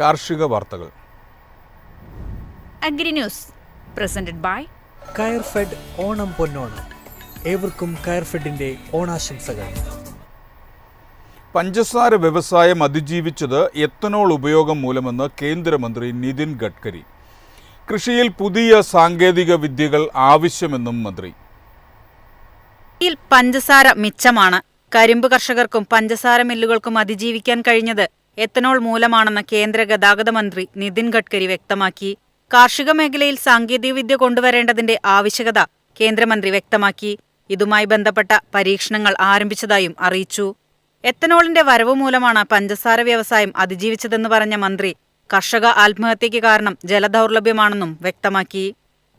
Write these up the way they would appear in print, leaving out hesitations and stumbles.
കാർഷിക വാർത്തകൾ. Agri news presented by Coirfed Onam പൊന്നോണം. ഏവർക്കും കയർഫെഡിന്റെ ഓണാശംസകൾ. പഞ്ചസാര വ്യവസായം അതിജീവിച്ചത് എത്തനോൾ ഉപയോഗം മൂലമെന്ന് കേന്ദ്രമന്ത്രി നിതിൻ ഗഡ്കരി. കൃഷിയിൽ പുതിയ സാങ്കേതിക വിദ്യകൾ ആവശ്യമെന്നും മന്ത്രി. പഞ്ചസാര മിച്ചമാണ്. കരിമ്പ് കർഷകർക്കും പഞ്ചസാര മില്ലുകൾക്കും അതിജീവിക്കാൻ കഴിഞ്ഞത് എത്തനോൾ മൂലമാണെന്ന് കേന്ദ്ര ഗതാഗത മന്ത്രി നിതിൻ ഗഡ്കരി വ്യക്തമാക്കി. കാർഷിക മേഖലയിൽ സാങ്കേതികവിദ്യ കൊണ്ടുവരേണ്ടതിന്റെ ആവശ്യകത കേന്ദ്രമന്ത്രി വ്യക്തമാക്കി. ഇതുമായി ബന്ധപ്പെട്ട പരീക്ഷണങ്ങൾ ആരംഭിച്ചതായും അറിയിച്ചു. എത്തനോളിന്റെ വരവ് മൂലമാണ് പഞ്ചസാര വ്യവസായം അതിജീവിച്ചതെന്ന് പറഞ്ഞ മന്ത്രി കർഷക ആത്മഹത്യയ്ക്ക് കാരണം ജലദൗർലഭ്യമാണെന്നും വ്യക്തമാക്കി.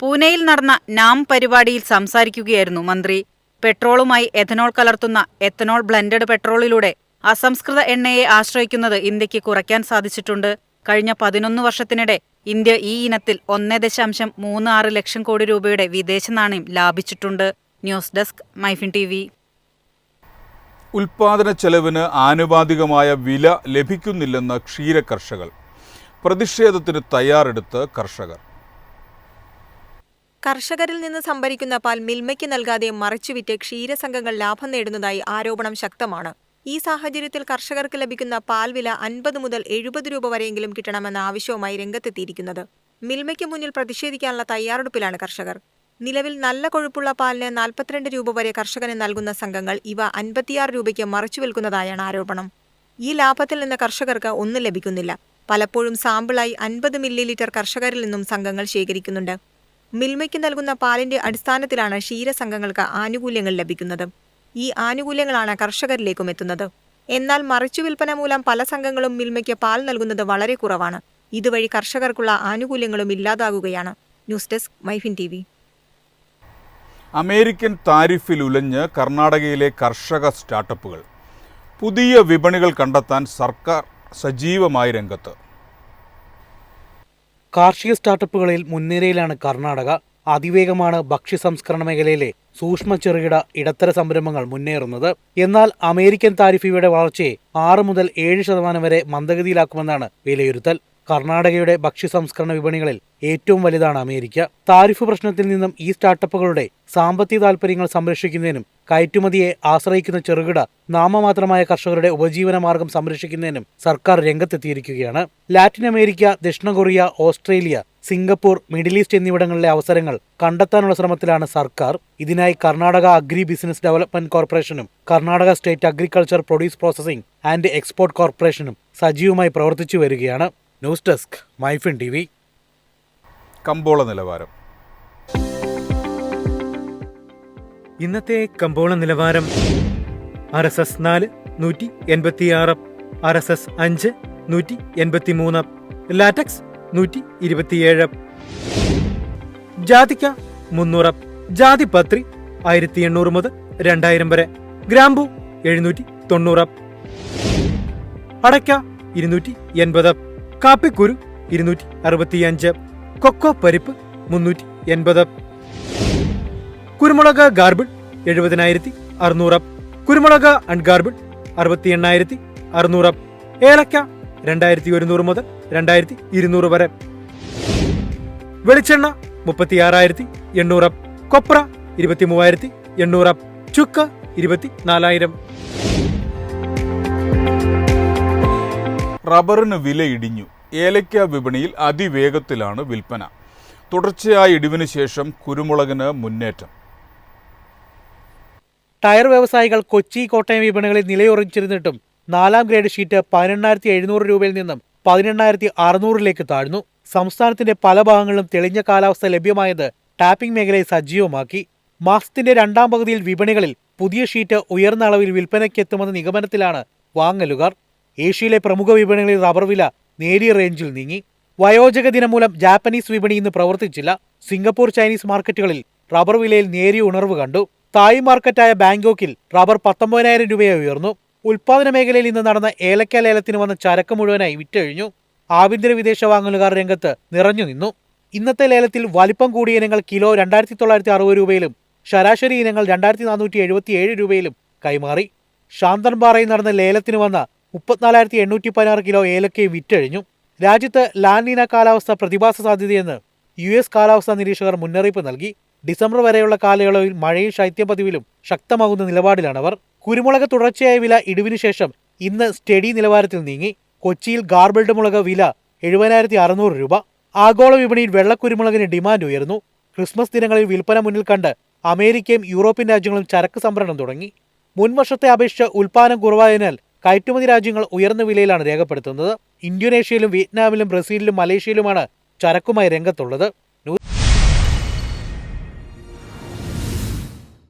പൂനെയിൽ നടന്ന നാം പരിപാടിയിൽ സംസാരിക്കുകയായിരുന്നു മന്ത്രി. പെട്രോളുമായി എഥനോൾ കലർത്തുന്ന എത്തനോൾ ബ്ലെൻഡഡ് പെട്രോളിലൂടെ അസംസ്കൃത എണ്ണയെ ആശ്രയിക്കുന്നത് ഇന്ത്യക്ക് കുറയ്ക്കാൻ സാധിച്ചിട്ടുണ്ട്. കഴിഞ്ഞ 11 വർഷത്തിനിടെ ഇന്ത്യ ഈ ഇനത്തിൽ 1.36 ലക്ഷം കോടി രൂപയുടെ വിദേശ നാണ്യം ലാഭിച്ചിട്ടുണ്ട്. News desk MyFin TV. ഉൽപാദന ചെലവിന് ആനുപാതികമായ വില ലഭിക്കുന്നില്ലെന്ന് ക്ഷീര കർഷകർ. പ്രതിഷേധത്തിന് തയ്യാറെടുത്ത് കർഷകർ. കർഷകരിൽ നിന്ന് സംഭരിക്കുന്ന പാൽ മിൽമയ്ക്ക് നൽകാതെ മറിച്ചുവിറ്റ് ക്ഷീരസംഘങ്ങൾ ലാഭം നേടുന്നതായി ആരോപണം ശക്തമാണ്. ഈ സാഹചര്യത്തിൽ കർഷകർക്ക് ലഭിക്കുന്ന പാൽ വില 50 മുതൽ 70 രൂപ വരെയെങ്കിലും കിട്ടണമെന്ന ആവശ്യവുമായി രംഗത്തെത്തിയിരിക്കുന്നത്. മിൽമയ്ക്ക് മുന്നിൽ പ്രതിഷേധിക്കാനുള്ള തയ്യാറെടുപ്പിലാണ് കർഷകർ. നിലവിൽ നല്ല കൊഴുപ്പുള്ള പാലിന് 42 രൂപ വരെ കർഷകന് നൽകുന്ന സംഘങ്ങൾ ഇവ 56 രൂപയ്ക്ക് മറിച്ചു വിൽക്കുന്നതായാണ് ആരോപണം. ഈ ലാഭത്തിൽ നിന്ന് കർഷകർക്ക് ഒന്നും ലഭിക്കുന്നില്ല. പലപ്പോഴും സാമ്പിളായി 50 മില്ലി ലിറ്റർ കർഷകരിൽ നിന്നും സംഘങ്ങൾ ശേഖരിക്കുന്നുണ്ട്. മിൽമയ്ക്ക് നൽകുന്ന പാലിന്റെ അടിസ്ഥാനത്തിലാണ് ക്ഷീരസംഘങ്ങൾക്ക് ആനുകൂല്യങ്ങൾ ലഭിക്കുന്നത്. ഈ ആനുകൂല്യങ്ങളാണ് കർഷകരിലേക്കും എത്തുന്നത്. എന്നാൽ മറിച്ചു വിൽപ്പന മൂലം പല സംഘങ്ങളും മിൽമയ്ക്ക് പാൽ നൽകുന്നത് വളരെ കുറവാണ്. ഇതുവഴി കർഷകർക്കുള്ള ആനുകൂല്യങ്ങളും ഇല്ലാതാകുകയാണ്. News desk MyFin TV. American താരിഫിൽ ഉലഞ്ഞ് കർണാടകയിലെ കർഷക സ്റ്റാർട്ടപ്പുകൾ. പുതിയ വിപണികൾ കണ്ടെത്താൻ സർക്കാർ സജീവമായി രംഗത്ത്. കാർഷിക സ്റ്റാർട്ടപ്പുകളിൽ മുൻനിരയിലാണ് കർണാടക. അതിവേഗമാണ് ഭക്ഷ്യ സംസ്കരണ മേഖലയിലെ സൂക്ഷ്മ ചെറുകിട ഇടത്തര സംരംഭങ്ങൾ മുന്നേറുന്നത്. എന്നാൽ അമേരിക്കൻ താരിഫ് ഇവയുടെ വളർച്ചയെ 6 മുതൽ 7% വരെ മന്ദഗതിയിലാക്കുമെന്നാണ് വിലയിരുത്തൽ. കർണാടകയുടെ ഭക്ഷ്യ സംസ്കരണ വിപണികളിൽ ഏറ്റവും വലുതാണ് അമേരിക്ക. താരിഫ് പ്രശ്നത്തിൽ നിന്നും ഈ സ്റ്റാർട്ടപ്പുകളുടെ സാമ്പത്തിക താൽപര്യങ്ങൾ സംരക്ഷിക്കുന്നതിനും കയറ്റുമതിയെ ആശ്രയിക്കുന്ന ചെറുകിട നാമമാത്രമായ കർഷകരുടെ ഉപജീവന മാർഗം സംരക്ഷിക്കുന്നതിനും സർക്കാർ രംഗത്തെത്തിയിരിക്കുകയാണ്. ലാറ്റിൻ അമേരിക്ക, ദക്ഷിണ Korea, Australia, Singapore, middle east എന്നിവിടങ്ങളിലെ അവസരങ്ങൾ കണ്ടെത്താനുള്ള ശ്രമത്തിലാണ് സർക്കാർ. ഇതിനായി കർണാടക അഗ്രി ബിസിനസ് ഡെവലപ്മെന്റ് കോർപ്പറേഷനും Karnataka state agriculture produce processing and export കോർപ്പറേഷനും സജീവമായി പ്രവർത്തിച്ചു വരികയാണ്. News desk MyFin TV. കമ്പോള നിലവാരം. ഇന്നത്തെ കമ്പോള നിലവാരം: RSS 4 186, RSS 5 183, ലാറ്റക്സ് 127, ജാതിക്ക 300, ജാതിപത്രി 1800 മുതൽ 2000 വരെ, ഗ്രാമ്പു 790, അടയ്ക്ക 280, കാപ്പിക്കുരു 265, കൊക്കോ പരിപ്പ് 380, കുരുമുളക് ഗാർബിൾ 70,600, കുരുമുളക് അൺഗാർബിൾ 68,600, ഏലക്ക 2,100 മുതൽ 2,200 വരെ, വെളിച്ചെണ്ണ 36,800, കൊപ്ര 23,800, ചുക്ക് 24,000. റബ്ബറിന് വില ഇടിഞ്ഞു. ഏലക്ക വിപണിയിൽ അതിവേഗത്തിലാണ് വിൽപ്പന. തുടർച്ചയായ ഇടിവിന് ശേഷം കുരുമുളകിന് മുന്നേറ്റം. ടയർ വ്യവസായികൾ കൊച്ചി, കോട്ടയം വിപണികളിൽ നിലയുറച്ചിരുന്നിട്ടും 4ാം ഗ്രേഡ് ഷീറ്റ് 18,700 രൂപയിൽ നിന്നും 18,600 താഴ്ന്നു. സംസ്ഥാനത്തിന്റെ പല ഭാഗങ്ങളിലും തെളിഞ്ഞ കാലാവസ്ഥ ലഭ്യമായത് ടാപ്പിംഗ് മേഖലയെ സജീവമാക്കി. മാസത്തിന്റെ 2ാം പകുതിയിൽ വിപണികളിൽ പുതിയ ഷീറ്റ് ഉയർന്ന അളവിൽ വിൽപ്പനയ്ക്കെത്തുമെന്ന നിഗമനത്തിലാണ് വാങ്ങലുകാർ. ഏഷ്യയിലെ പ്രമുഖ വിപണികളിൽ റബ്ബർ വില നേരിയ റേഞ്ചിൽ നീങ്ങി. വയോജക ദിനം മൂലം ജാപ്പനീസ് വിപണി ഇന്ന് പ്രവർത്തിച്ചില്ല. സിംഗപ്പൂർ, ചൈനീസ് മാർക്കറ്റുകളിൽ റബ്ബർ വിലയിൽ നേരിയ ഉണർവ് കണ്ടു. തായ് മാർക്കറ്റായ ബാങ്കോക്കിൽ റബ്ബർ 19,000 രൂപയെ ഉയർന്നു. ഉൽപാദന മേഖലയിൽ ഇന്ന് നടന്ന ഏലക്ക ലേലത്തിന് വന്ന ചരക്ക് മുഴുവനായി വിറ്റഴിഞ്ഞു. ആഭ്യന്തര വിദേശ വാങ്ങലുകാർ രംഗത്ത് നിറഞ്ഞു നിന്നു. ഇന്നത്തെ ലേലത്തിൽ വലിപ്പം കൂടിയ ഇനങ്ങൾ കിലോ 2,960 രൂപയിലും ശരാശരി ഇനങ്ങൾ 2,477 രൂപയിലും കൈമാറി. ശാന്തൻപാറയിൽ നടന്ന ലേലത്തിന് വന്ന 34,816 കിലോ ഏലക്കയും വിറ്റഴിഞ്ഞു. രാജ്യത്ത് ലാനിന കാലാവസ്ഥ പ്രതിഭാസ സാധ്യതയെന്ന് US കാലാവസ്ഥാ നിരീക്ഷകർ മുന്നറിയിപ്പ് നൽകി. ഡിസംബർ വരെയുള്ള കാലയളവിൽ മഴയും ശൈത്യപതിവിലും ശക്തമാകുന്ന നിലപാടിലാണവർ. കുരുമുളക് തുടർച്ചയായ വില ഇടിവിനു ശേഷം ഇന്ന് സ്റ്റഡി നിലവാരത്തിൽ നീങ്ങി. കൊച്ചിയിൽ ഗാർബിൾഡ് മുളക് വില 70,600 രൂപ. ആഗോള വിപണിയിൽ വെള്ളക്കുരുമുളകിന് ഡിമാൻഡ് ഉയർന്നു. ക്രിസ്മസ് ദിനങ്ങളിൽ വിൽപ്പന മുന്നിൽ കണ്ട് അമേരിക്കയും യൂറോപ്യൻ രാജ്യങ്ങളും ചരക്ക് സംഭരണം തുടങ്ങി. മുൻവർഷത്തെ അപേക്ഷിച്ച് ഉൽപ്പാദനം കുറവായതിനാൽ കയറ്റുമതി രാജ്യങ്ങൾ ഉയർന്ന വിലയിലാണ് രേഖപ്പെടുത്തുന്നത്. ഇന്തോനേഷ്യയിലും വിയറ്റ്നാമിലും ബ്രസീലിലും മലേഷ്യയിലുമാണ് ചരക്കുമായി രംഗത്തുള്ളത്.